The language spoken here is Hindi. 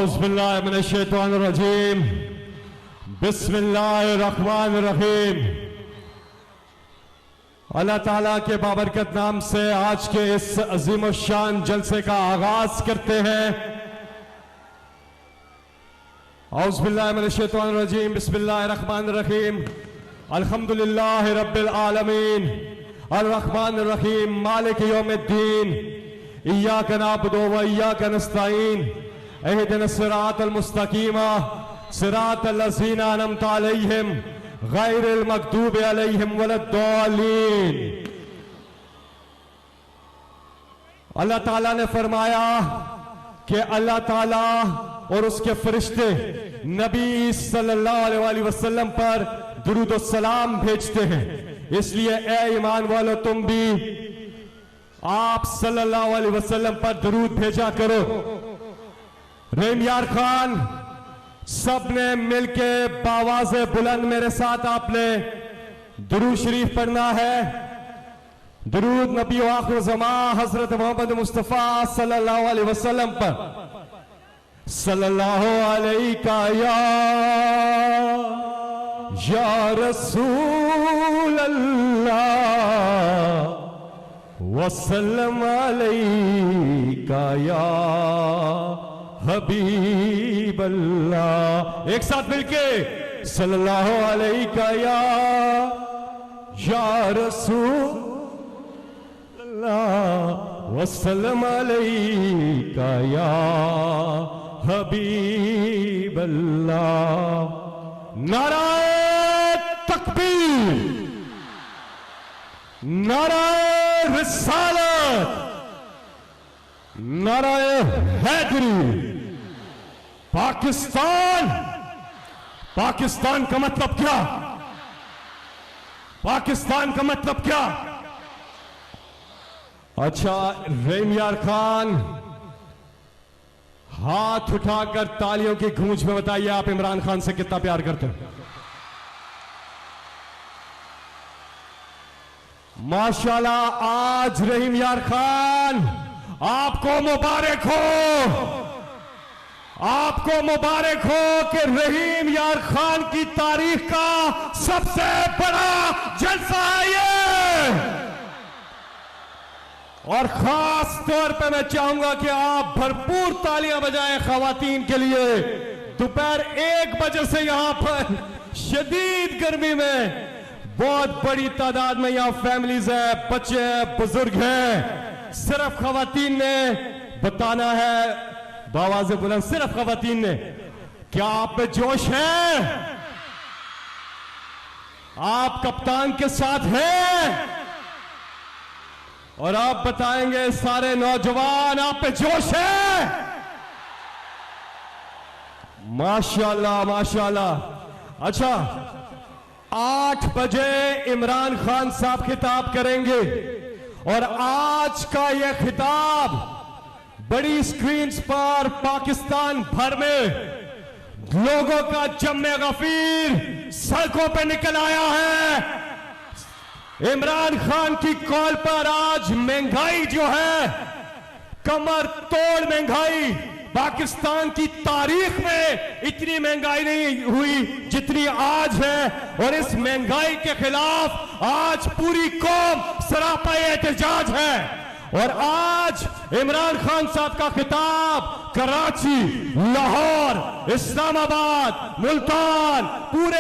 औज़ुबिल्लाहिमिनश्शैतानिर्रजीम बिस्मिल्लाहिर्रहमानिर्रहीम। अल्लाह ताला के बाबरकत नाम से आज के इस अजीम शान जलसे का आगाज करते हैं। औज़ुबिल्लाहिमिनश्शैतानिर्रजीम बिस्मिल्लाहिर्रहमानिर्रहीम। अल्हम्दुलिल्लाहि रब्बिल आलमीन अर्रहमानिर्रहीम मालिक यौमिद्दीन इय्याका नअबुदु व इय्याका नस्तईन इहदिनस सिरातल मुस्तकीम सिरातल लज़ीना अनअमता अलैहिम गैरिल मग़दूबि अलैहिम वलद्दालीन। अल्लाह ताला ने फरमाया कि अल्लाह ताला और उसके फरिश्ते नबी सल्लल्लाहु अलैहि वसल्लम पर दुरूद और सलाम भेजते हैं। इसलिए ए ईमान वालों, तुम भी आप सल्लल्लाहु अलैहि वसल्लम पर दुरूद भेजा करो। रहीम यार खान सब ने मिलके बावाज़े बुलंद मेरे साथ आपने दुरूद शरीफ पढ़ना है। दुरूद नबी आखिर ज़मा हजरत मोहम्मद मुस्तफ़ा सल्लल्लाहु अलैहि वसल्लम पर। सल्लल्लाहु अलैका या रसूल अल्लाह वसल्लम अलैका या हबीब अल्लाह। एक साथ मिलके सल्लल्लाहु अलैका या रसूल अल्लाह वसल्लम अलैका या हबीब अल्लाह। नाराए तकबीर, नाराए रिसालत, नाराए हैदरी। पाकिस्तान, पाकिस्तान का मतलब क्या? पाकिस्तान का मतलब क्या? अच्छा रहीम यार खान हाथ उठाकर तालियों की गूंज में बताइए आप इमरान खान से कितना प्यार करते हैं। माशाल्लाह, आज रहीम यार खान आपको मुबारक हो, आपको मुबारक हो कि रहीम यार खान की तारीख का सबसे बड़ा जलसा है ये। और खास तौर पे मैं चाहूंगा कि आप भरपूर तालियां बजाएं खवातीन के लिए। दोपहर 1 बजे से यहां पर शदीद गर्मी में बहुत बड़ी तादाद में यहां फैमिलीज है, बच्चे हैं, बुजुर्ग हैं। सिर्फ खवातीन ने बताना है बावाज़े बुलंद, सिर्फ खवातीन ने। क्या आप में जोश है? आप कप्तान के साथ हैं और आप बताएंगे सारे नौजवान आप पे जोश है? माशाल्लाह माशाल्लाह। अच्छा 8 बजे इमरान खान साहब खिताब करेंगे और आज का यह खिताब बड़ी स्क्रीन्स पर पाकिस्तान भर में लोगों का जम्मे गफीर सड़कों पे निकल आया है। इमरान खान की कॉल पर आज महंगाई जो है, कमर तोड़ महंगाई, पाकिस्तान की तारीख में इतनी महंगाई नहीं हुई जितनी आज है। और इस महंगाई के खिलाफ आज पूरी कौम सरापा एहतजाज है। और आज इमरान खान साहब का खिताब कराची, लाहौर, इस्लामाबाद, मुल्तान, पूरे